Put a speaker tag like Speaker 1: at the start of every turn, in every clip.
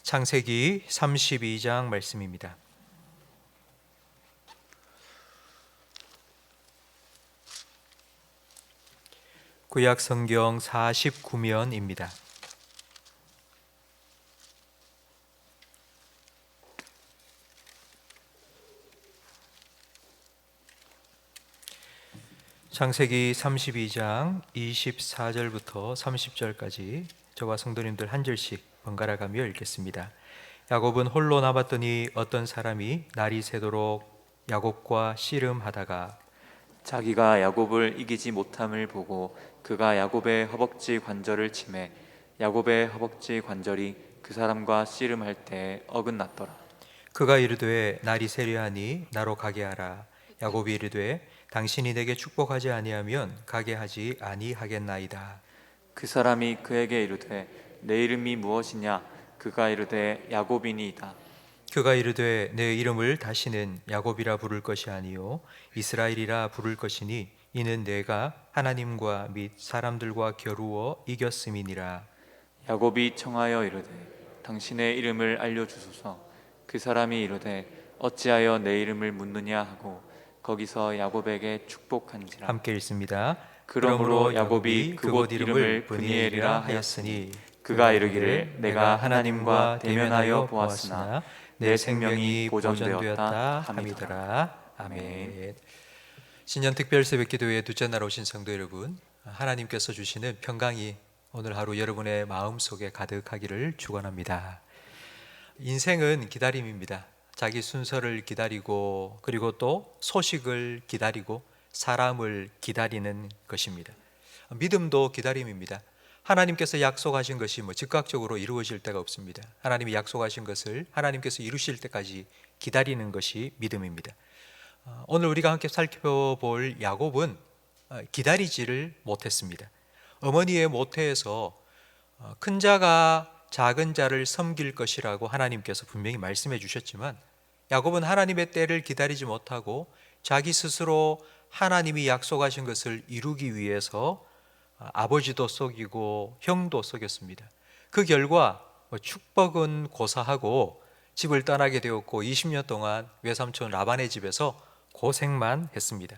Speaker 1: 창세기 32장 말씀입니다. 구약 성경 49면입니다. 창세기 32장 24절부터 30절까지 저와 성도님들 한 절씩 번갈아 가며 읽겠습니다. 야곱은 홀로 남았더니 어떤 사람이 날이 새도록 야곱과 씨름하다가
Speaker 2: 자기가 야곱을 이기지 못함을 보고 그가 야곱의 허벅지 관절을 치매 야곱의 허벅지 관절이 그 사람과 씨름할 때 어긋났더라.
Speaker 1: 그가 이르되 날이 새려하니 나로 가게 하라. 야곱이 이르되 당신이 내게 축복하지 아니하면 가게 하지 아니하겠나이다.
Speaker 2: 그 사람이 그에게 이르되 내 이름이 무엇이냐? 그가 이르되 야곱이니이다.
Speaker 1: 그가 이르되 내 이름을 다시는 야곱이라 부를 것이 아니요 이스라엘이라 부를 것이니 이는 내가 하나님과 및 사람들과 겨루어 이겼음이니라.
Speaker 2: 야곱이 청하여 이르되 당신의 이름을 알려주소서. 그 사람이 이르되 어찌하여 내 이름을 묻느냐 하고 거기서 야곱에게 축복한지라.
Speaker 1: 함께 읽습니다.
Speaker 2: 그러므로 야곱이 그곳 이름을 브니엘이라 하였으니 그가 이르기를 내가 하나님과 대면하여 보았으나 내 생명이 보존되었다 함이더라. 아멘.
Speaker 1: 신년 특별 새벽기도회 둘째 날 오신 성도 여러분, 하나님께서 주시는 평강이 오늘 하루 여러분의 마음속에 가득하기를 축원합니다. 인생은 기다림입니다. 자기 순서를 기다리고 그리고 또 소식을 기다리고 사람을 기다리는 것입니다. 믿음도 기다림입니다. 하나님께서 약속하신 것이 즉각적으로 이루어질 때가 없습니다. 하나님이 약속하신 것을 하나님께서 이루실 때까지 기다리는 것이 믿음입니다. 오늘 우리가 함께 살펴볼 야곱은 기다리지를 못했습니다. 어머니의 모태에서 큰 자가 작은 자를 섬길 것이라고 하나님께서 분명히 말씀해 주셨지만 야곱은 하나님의 때를 기다리지 못하고 자기 스스로 하나님이 약속하신 것을 이루기 위해서 아버지도 속이고 형도 속였습니다. 그 결과 축복은 고사하고 집을 떠나게 되었고 20년 동안 외삼촌 라반의 집에서 고생만 했습니다.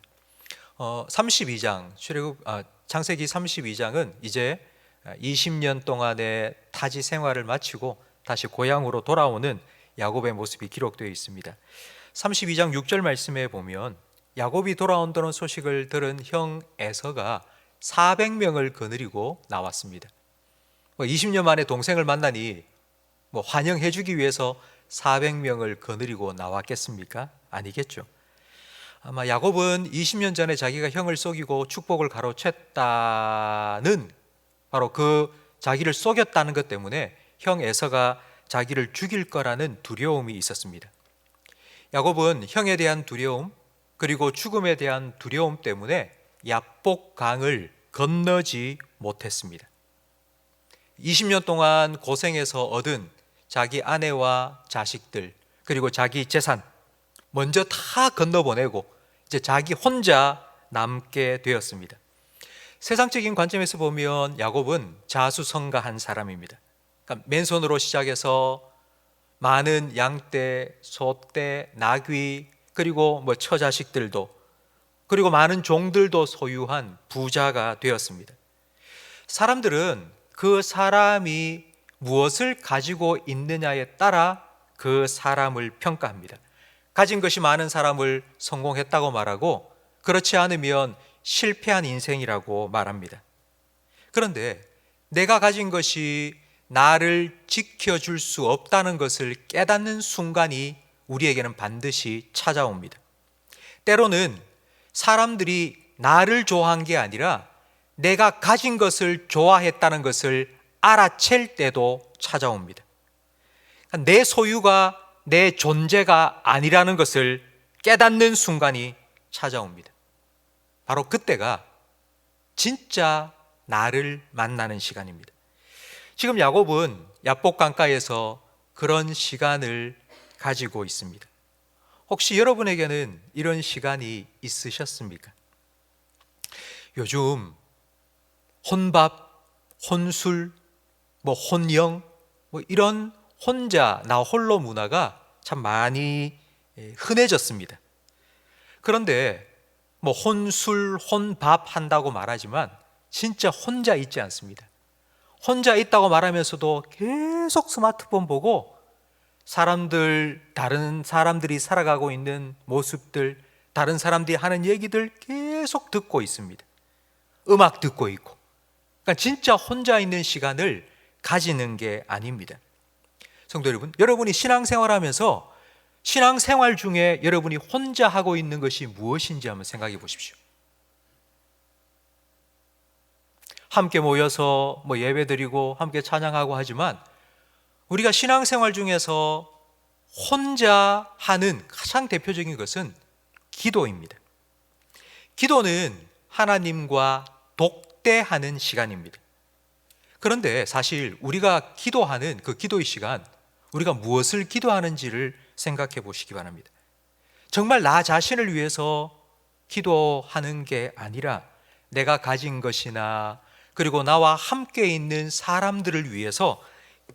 Speaker 1: 32장 창세기 32장은 이제 20년 동안의 타지 생활을 마치고 다시 고향으로 돌아오는 야곱의 모습이 기록되어 있습니다. 32장 6절 말씀에 보면 야곱이 돌아온다는 소식을 들은 형 에서가 400명을 거느리고 나왔습니다. 20년 만에 동생을 만나니 환영해 주기 위해서 400명을 거느리고 나왔겠습니까? 아니겠죠. 아마 야곱은 20년 전에 자기가 형을 속이고 축복을 가로챘다는 바로 그 자기를 속였다는 것 때문에 형 에서가 자기를 죽일 거라는 두려움이 있었습니다. 야곱은 형에 대한 두려움 그리고 죽음에 대한 두려움 때문에 야복강을 건너지 못했습니다. 20년 동안 고생해서 얻은 자기 아내와 자식들 그리고 자기 재산 먼저 다 건너보내고 이제 자기 혼자 남게 되었습니다. 세상적인 관점에서 보면 야곱은 자수성가한 사람입니다. 그러니까 맨손으로 시작해서 많은 양떼, 소떼, 나귀 그리고 처자식들도 그리고 많은 종들도 소유한 부자가 되었습니다. 사람들은 그 사람이 무엇을 가지고 있느냐에 따라 그 사람을 평가합니다. 가진 것이 많은 사람을 성공했다고 말하고 그렇지 않으면 실패한 인생이라고 말합니다. 그런데 내가 가진 것이 나를 지켜줄 수 없다는 것을 깨닫는 순간이 우리에게는 반드시 찾아옵니다. 때로는 사람들이 나를 좋아한 게 아니라 내가 가진 것을 좋아했다는 것을 알아챌 때도 찾아옵니다. 내 소유가 내 존재가 아니라는 것을 깨닫는 순간이 찾아옵니다. 바로 그때가 진짜 나를 만나는 시간입니다. 지금 야곱은 야복 강가에서 그런 시간을 가지고 있습니다. 혹시 여러분에게는 이런 시간이 있으셨습니까? 요즘 혼밥, 혼술, 혼영 이런 혼자 나 홀로 문화가 참 많이 흔해졌습니다. 그런데 뭐 혼술, 혼밥 한다고 말하지만 진짜 혼자 있지 않습니다. 혼자 있다고 말하면서도 계속 스마트폰 보고 다른 사람들이 살아가고 있는 모습들, 다른 사람들이 하는 얘기들 계속 듣고 있습니다. 음악 듣고 있고. 그러니까 진짜 혼자 있는 시간을 가지는 게 아닙니다. 성도 여러분, 여러분이 신앙생활하면서 신앙생활 중에 여러분이 혼자 하고 있는 것이 무엇인지 한번 생각해 보십시오. 함께 모여서 예배드리고 함께 찬양하고 하지만 우리가 신앙생활 중에서 혼자 하는 가장 대표적인 것은 기도입니다. 기도는 하나님과 독대하는 시간입니다. 그런데 사실 우리가 기도하는 그 기도의 시간, 우리가 무엇을 기도하는지를 생각해 보시기 바랍니다. 정말 나 자신을 위해서 기도하는 게 아니라 내가 가진 것이나 그리고 나와 함께 있는 사람들을 위해서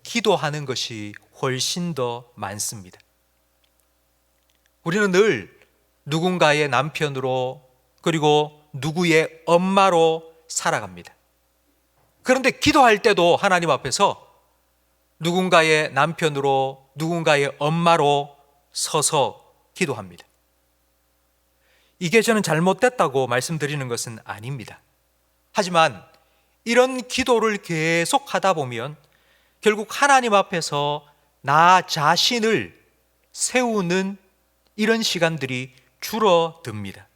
Speaker 1: 기도하는 것이 훨씬 더 많습니다. 우리는 늘 누군가의 남편으로 그리고 누구의 엄마로 살아갑니다. 그런데 기도할 때도 하나님 앞에서 누군가의 남편으로 누군가의 엄마로 서서 기도합니다. 이게 저는 잘못됐다고 말씀드리는 것은 아닙니다. 하지만 이런 기도를 계속 하다 보면 결국 하나님 앞에서 나 자신을 세우는 이런 시간들이 줄어듭니다.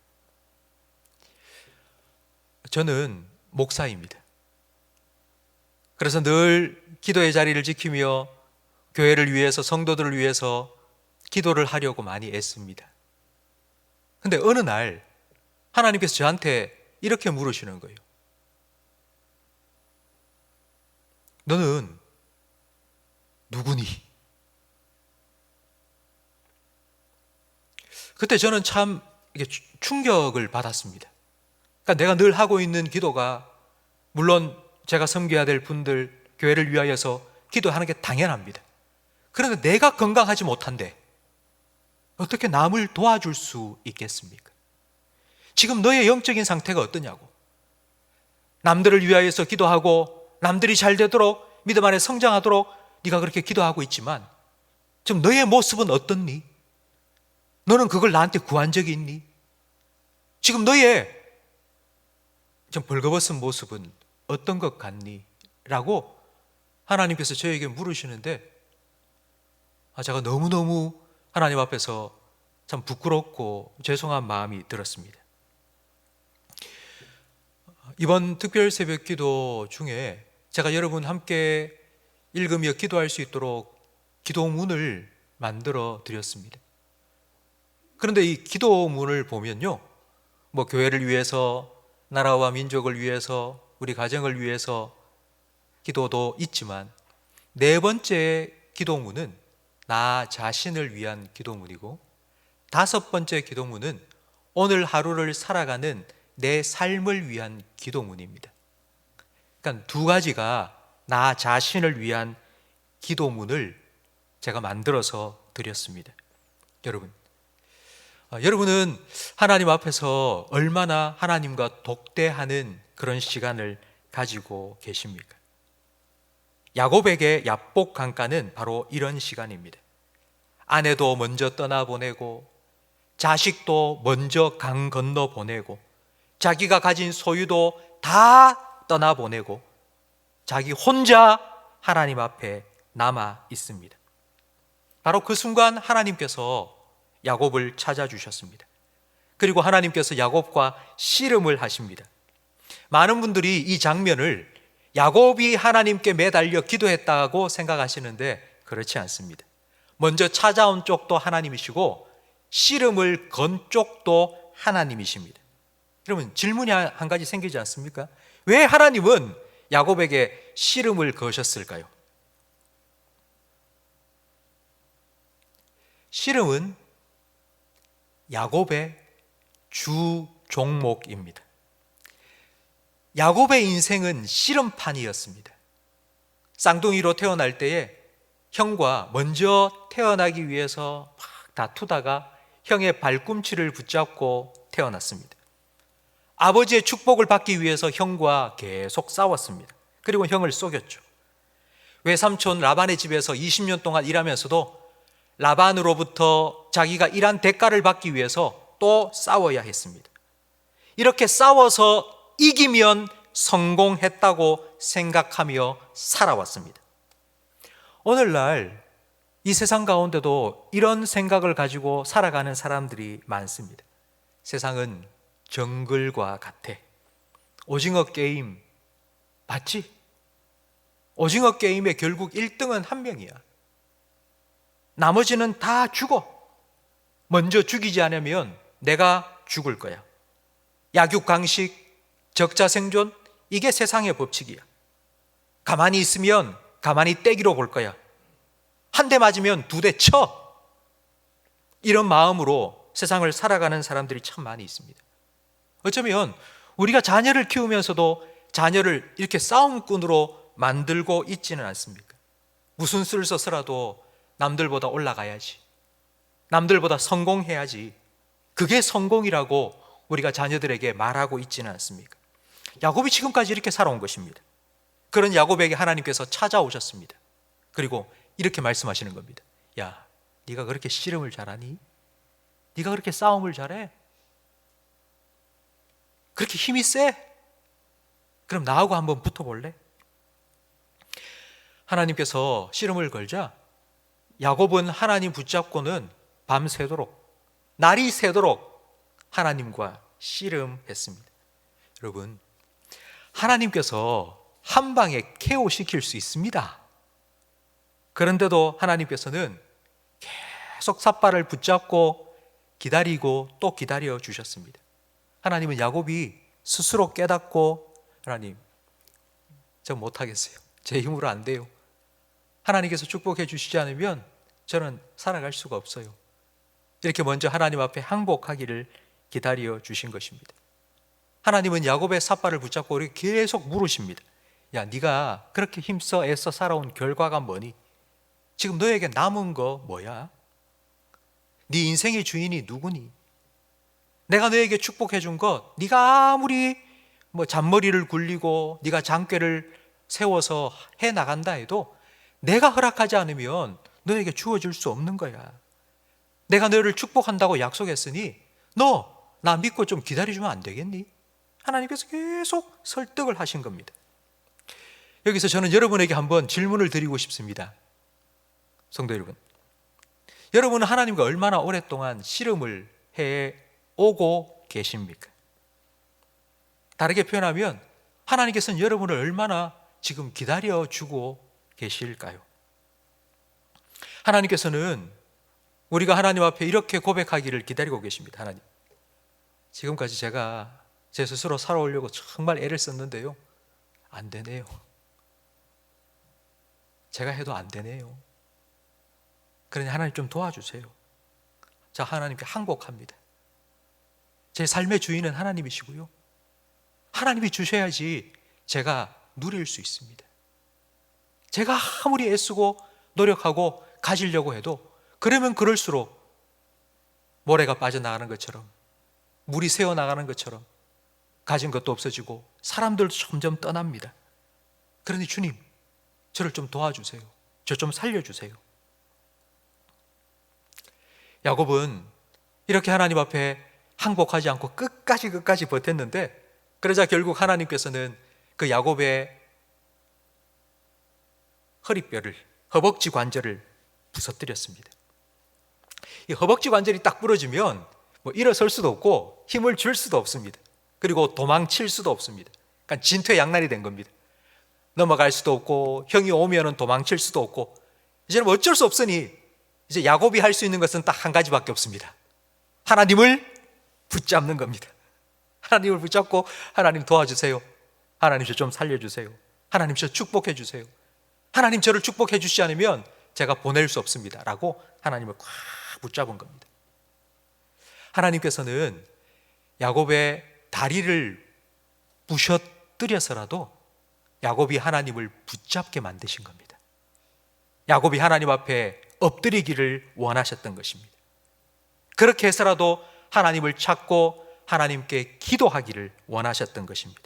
Speaker 1: 저는 목사입니다. 그래서 늘 기도의 자리를 지키며 교회를 위해서, 성도들을 위해서 기도를 하려고 많이 애씁니다. 근데 어느 날 하나님께서 저한테 이렇게 물으시는 거예요. 너는 누구니? 그때 저는 참 충격을 받았습니다. 그러니까 내가 늘 하고 있는 기도가, 물론 제가 섬겨야 될 분들, 교회를 위하여서 기도하는 게 당연합니다. 그런데 내가 건강하지 못한데 어떻게 남을 도와줄 수 있겠습니까? 지금 너의 영적인 상태가 어떠냐고. 남들을 위하여서 기도하고 남들이 잘 되도록, 믿음 안에 성장하도록 네가 그렇게 기도하고 있지만 지금 너의 모습은 어떻니? 너는 그걸 나한테 구한 적이 있니? 지금 너의 좀 벌거벗은 모습은 어떤 것 같니? 라고 하나님께서 저에게 물으시는데 제가 너무너무 하나님 앞에서 참 부끄럽고 죄송한 마음이 들었습니다. 이번 특별 새벽 기도 중에 제가 여러분 함께 읽으며 기도할 수 있도록 기도문을 만들어 드렸습니다. 그런데 이 기도문을 보면요, 교회를 위해서, 나라와 민족을 위해서, 우리 가정을 위해서 기도도 있지만 네 번째 기도문은 나 자신을 위한 기도문이고, 다섯 번째 기도문은 오늘 하루를 살아가는 내 삶을 위한 기도문입니다. 그러니까 두 가지가 나 자신을 위한 기도문을 제가 만들어서 드렸습니다. 여러분은 하나님 앞에서 얼마나 하나님과 독대하는 그런 시간을 가지고 계십니까? 야곱에게 야복 강가는 바로 이런 시간입니다. 아내도 먼저 떠나보내고 자식도 먼저 강 건너 보내고 자기가 가진 소유도 다 떠나보내고 자기 혼자 하나님 앞에 남아 있습니다. 바로 그 순간 하나님께서 야곱을 찾아주셨습니다. 그리고 하나님께서 야곱과 씨름을 하십니다. 많은 분들이 이 장면을 야곱이 하나님께 매달려 기도했다고 생각하시는데 그렇지 않습니다. 먼저 찾아온 쪽도 하나님이시고 씨름을 건 쪽도 하나님이십니다. 여러분, 질문이 한 가지 생기지 않습니까? 왜 하나님은 야곱에게 씨름을 거셨을까요? 씨름은 야곱의 주 종목입니다. 야곱의 인생은 씨름판이었습니다. 쌍둥이로 태어날 때에 형과 먼저 태어나기 위해서 막 다투다가 형의 발꿈치를 붙잡고 태어났습니다. 아버지의 축복을 받기 위해서 형과 계속 싸웠습니다. 그리고 형을 속였죠. 외삼촌 라반의 집에서 20년 동안 일하면서도 라반으로부터 자기가 일한 대가를 받기 위해서 또 싸워야 했습니다. 이렇게 싸워서 이기면 성공했다고 생각하며 살아왔습니다. 오늘날 이 세상 가운데도 이런 생각을 가지고 살아가는 사람들이 많습니다. 세상은 정글과 같아. 오징어 게임 봤지? 오징어 게임의 결국 1등은 한 명이야. 나머지는 다 죽어. 먼저 죽이지 않으면 내가 죽을 거야. 약육강식, 적자생존, 이게 세상의 법칙이야. 가만히 있으면 가만히 떼기로 볼 거야. 한 대 맞으면 2대 쳐. 이런 마음으로 세상을 살아가는 사람들이 참 많이 있습니다. 어쩌면 우리가 자녀를 키우면서도 자녀를 이렇게 싸움꾼으로 만들고 있지는 않습니까? 무슨 수를 써서라도 남들보다 올라가야지, 남들보다 성공해야지, 그게 성공이라고 우리가 자녀들에게 말하고 있지는 않습니까? 야곱이 지금까지 이렇게 살아온 것입니다. 그런 야곱에게 하나님께서 찾아오셨습니다. 그리고 이렇게 말씀하시는 겁니다. 야, 네가 그렇게 씨름을 잘하니? 네가 그렇게 싸움을 잘해? 그렇게 힘이 세? 그럼 나하고 한번 붙어볼래? 하나님께서 씨름을 걸자 야곱은 하나님 붙잡고는 밤새도록, 날이 새도록 하나님과 씨름했습니다. 여러분, 하나님께서 한 방에 KO 시킬 수 있습니다. 그런데도 하나님께서는 계속 삿발을 붙잡고 기다리고 또 기다려 주셨습니다. 하나님은 야곱이 스스로 깨닫고, 하나님, 저 못하겠어요. 제 힘으로 안 돼요. 하나님께서 축복해 주시지 않으면 저는 살아갈 수가 없어요. 이렇게 먼저 하나님 앞에 항복하기를 기다려 주신 것입니다. 하나님은 야곱의 삿발을 붙잡고 이렇게 계속 물으십니다. 야, 네가 그렇게 힘써 애써 살아온 결과가 뭐니? 지금 너에게 남은 거 뭐야? 네 인생의 주인이 누구니? 내가 너에게 축복해 준 것, 네가 아무리 잔머리를 굴리고 네가 장꾀를 세워서 해 나간다 해도 내가 허락하지 않으면 너에게 주어질 수 없는 거야. 내가 너를 축복한다고 약속했으니 너 나 믿고 좀 기다려주면 안 되겠니? 하나님께서 계속 설득을 하신 겁니다. 여기서 저는 여러분에게 한번 질문을 드리고 싶습니다. 성도 여러분, 여러분은 하나님과 얼마나 오랫동안 씨름을 해오고 계십니까? 다르게 표현하면 하나님께서는 여러분을 얼마나 지금 기다려주고 계실까요? 하나님께서는 우리가 하나님 앞에 이렇게 고백하기를 기다리고 계십니다. 하나님, 지금까지 제가 제 스스로 살아오려고 정말 애를 썼는데요, 안 되네요. 제가 해도 안 되네요. 그러니 하나님 좀 도와주세요. 자, 하나님께 항복합니다. 제 삶의 주인은 하나님이시고요, 하나님이 주셔야지 제가 누릴 수 있습니다. 제가 아무리 애쓰고 노력하고 가지려고 해도 그러면 그럴수록 모래가 빠져나가는 것처럼, 물이 새어나가는 것처럼 가진 것도 없어지고 사람들도 점점 떠납니다. 그러니 주님, 저를 좀 도와주세요. 저 좀 살려주세요. 야곱은 이렇게 하나님 앞에 항복하지 않고 끝까지 버텼는데, 그러자 결국 하나님께서는 그 야곱의 허리뼈를, 허벅지 관절을 부서뜨렸습니다. 이 허벅지 관절이 딱 부러지면 일어설 수도 없고 힘을 줄 수도 없습니다. 그리고 도망칠 수도 없습니다. 그러니까 진퇴양난이 된 겁니다. 넘어갈 수도 없고 형이 오면은 도망칠 수도 없고, 이제는 어쩔 수 없으니 이제 야곱이 할 수 있는 것은 딱 한 가지밖에 없습니다. 하나님을 붙잡는 겁니다. 하나님을 붙잡고, 하나님 도와주세요. 하나님 저 좀 살려주세요. 하나님 저 축복해 주세요. 하나님 저를 축복해 주시지 않으면 제가 보낼 수 없습니다. 라고 하나님을 꽉 붙잡은 겁니다. 하나님께서는 야곱의 다리를 부셔뜨려서라도 야곱이 하나님을 붙잡게 만드신 겁니다. 야곱이 하나님 앞에 엎드리기를 원하셨던 것입니다. 그렇게 해서라도 하나님을 찾고 하나님께 기도하기를 원하셨던 것입니다.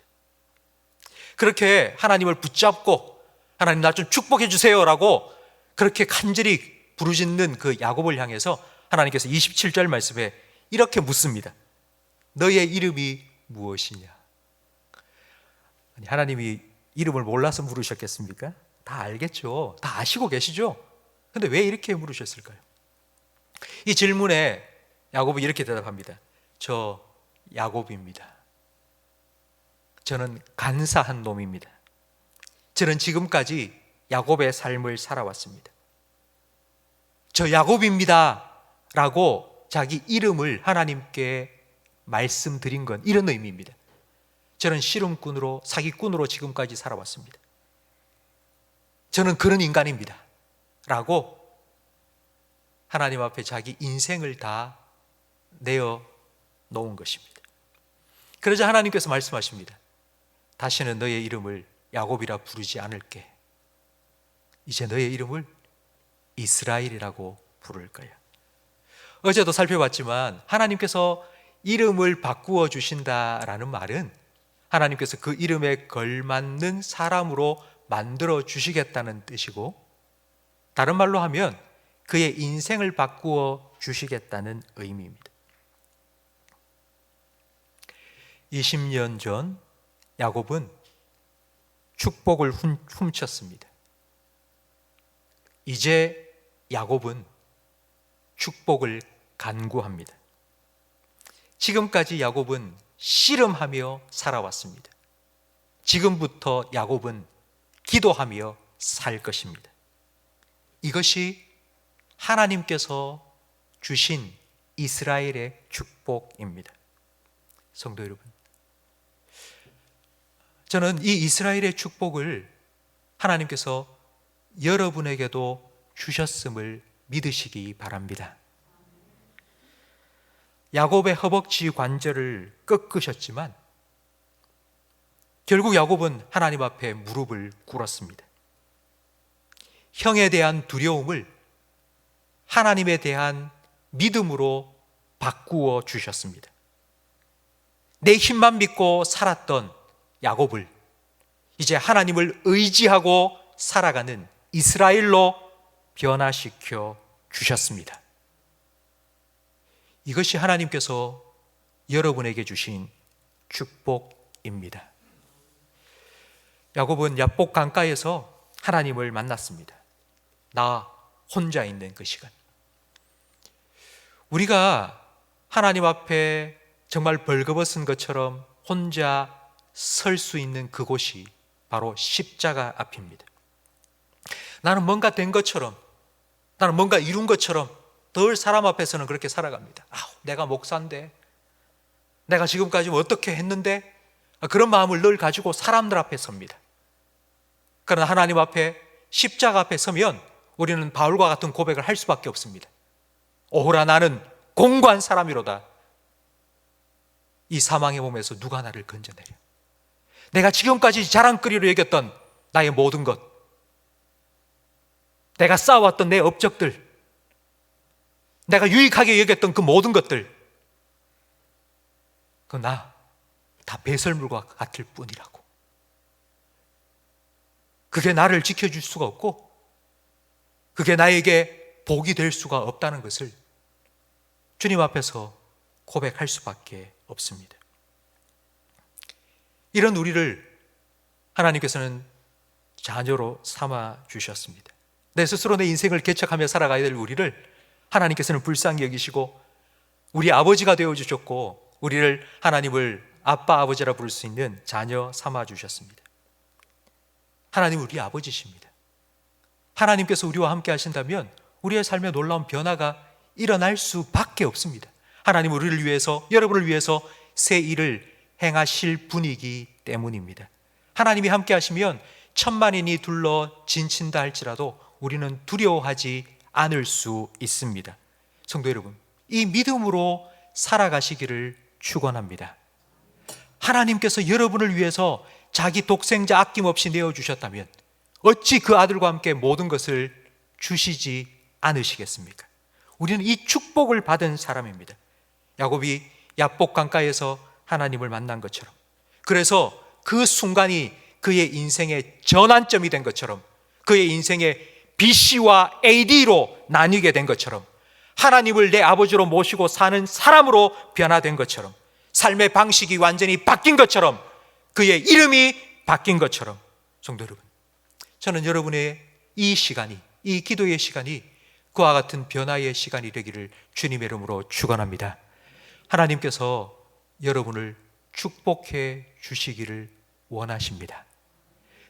Speaker 1: 그렇게 하나님을 붙잡고 하나님 나 좀 축복해 주세요라고 그렇게 간절히 부르짖는 그 야곱을 향해서 하나님께서 27절 말씀에 이렇게 묻습니다. 너의 이름이 무엇이냐? 아니, 하나님이 이름을 몰라서 물으셨겠습니까? 다 알겠죠. 다 아시고 계시죠. 근데 왜 이렇게 물으셨을까요? 이 질문에 야곱은 이렇게 대답합니다. 저 야곱입니다. 저는 간사한 놈입니다. 저는 지금까지 야곱의 삶을 살아왔습니다. 저 야곱입니다 라고 자기 이름을 하나님께 말씀드린 건 이런 의미입니다. 저는 씨름꾼으로 사기꾼으로 지금까지 살아왔습니다. 저는 그런 인간입니다 라고 하나님 앞에 자기 인생을 다 내어 놓은 것입니다. 그러자 하나님께서 말씀하십니다. 다시는 너의 이름을 야곱이라 부르지 않을게. 이제 너의 이름을 이스라엘이라고 부를 거야. 어제도 살펴봤지만 하나님께서 이름을 바꾸어 주신다라는 말은 하나님께서 그 이름에 걸맞는 사람으로 만들어 주시겠다는 뜻이고, 다른 말로 하면 그의 인생을 바꾸어 주시겠다는 의미입니다. 20년 전 야곱은 축복을 훔쳤습니다. 이제 야곱은 축복을 간구합니다. 지금까지 야곱은 씨름하며 살아왔습니다. 지금부터 야곱은 기도하며 살 것입니다. 이것이 하나님께서 주신 이스라엘의 축복입니다. 성도 여러분, 저는 이 이스라엘의 축복을 하나님께서 여러분에게도 주셨음을 믿으시기 바랍니다. 야곱의 허벅지 관절을 꺾으셨지만 결국 야곱은 하나님 앞에 무릎을 꿇었습니다. 형에 대한 두려움을 하나님에 대한 믿음으로 바꾸어 주셨습니다. 내 힘만 믿고 살았던 야곱을 이제 하나님을 의지하고 살아가는 이스라엘로 변화시켜 주셨습니다. 이것이 하나님께서 여러분에게 주신 축복입니다. 야곱은 야복 강가에서 하나님을 만났습니다. 나 혼자 있는 그 시간. 우리가 하나님 앞에 정말 벌거벗은 것처럼 혼자 설 수 있는 그곳이 바로 십자가 앞입니다. 나는 뭔가 된 것처럼, 나는 뭔가 이룬 것처럼 늘 사람 앞에서는 그렇게 살아갑니다. 내가 목사인데, 내가 지금까지 어떻게 했는데, 그런 마음을 늘 가지고 사람들 앞에 섭니다. 그러나 하나님 앞에, 십자가 앞에 서면 우리는 바울과 같은 고백을 할 수밖에 없습니다. 오호라, 나는 공고한 사람이로다. 이 사망의 몸에서 누가 나를 건져내려. 내가 지금까지 자랑거리로 여겼던 나의 모든 것, 내가 쌓아왔던 내 업적들, 내가 유익하게 여겼던 그 모든 것들, 그 나 다 배설물과 같을 뿐이라고. 그게 나를 지켜줄 수가 없고 그게 나에게 복이 될 수가 없다는 것을 주님 앞에서 고백할 수밖에 없습니다. 이런 우리를 하나님께서는 자녀로 삼아 주셨습니다. 내 스스로 내 인생을 개척하며 살아가야 될 우리를 하나님께서는 불쌍히 여기시고 우리 아버지가 되어주셨고 우리를 하나님을 아빠 아버지라 부를 수 있는 자녀 삼아 주셨습니다. 하나님은 우리 아버지십니다. 하나님께서 우리와 함께 하신다면 우리의 삶에 놀라운 변화가 일어날 수밖에 없습니다. 하나님은 우리를 위해서, 여러분을 위해서 새 일을 행하실 분이기 때문입니다. 하나님이 함께 하시면 천만인이 둘러 진친다 할지라도 우리는 두려워하지 않을 수 있습니다. 성도 여러분, 이 믿음으로 살아가시기를 축원합니다. 하나님께서 여러분을 위해서 자기 독생자 아낌없이 내어주셨다면 어찌 그 아들과 함께 모든 것을 주시지 않으시겠습니까? 우리는 이 축복을 받은 사람입니다. 야곱이 야복 강가에서 하나님을 만난 것처럼, 그래서 그 순간이 그의 인생의 전환점이 된 것처럼, 그의 인생의 BC와 AD로 나뉘게 된 것처럼, 하나님을 내 아버지로 모시고 사는 사람으로 변화된 것처럼, 삶의 방식이 완전히 바뀐 것처럼, 그의 이름이 바뀐 것처럼, 성도 여러분, 저는 여러분의 이 시간이, 이 기도의 시간이 그와 같은 변화의 시간이 되기를 주님의 이름으로 축원합니다. 하나님께서 여러분을 축복해 주시기를 원하십니다.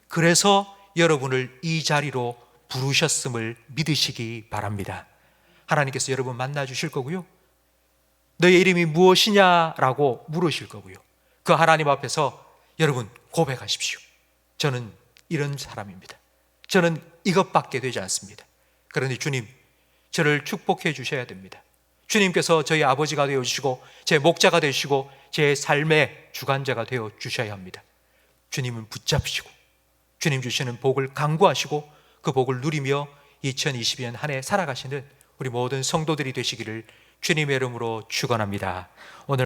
Speaker 1: 그래서 여러분을 이 자리로 부르셨음을 믿으시기 바랍니다. 하나님께서 여러분 만나 주실 거고요, 너의 이름이 무엇이냐라고 물으실 거고요, 그 하나님 앞에서 여러분 고백하십시오. 저는 이런 사람입니다. 저는 이것밖에 되지 않습니다. 그러니 주님, 저를 축복해 주셔야 됩니다. 주님께서 저희 아버지가 되어주시고 제 목자가 되시고 제 삶의 주관자가 되어 주셔야 합니다. 주님은 붙잡으시고 주님 주시는 복을 간구하시고 그 복을 누리며 2022년 한 해 살아가시는 우리 모든 성도들이 되시기를 주님의 이름으로 축원합니다. 오늘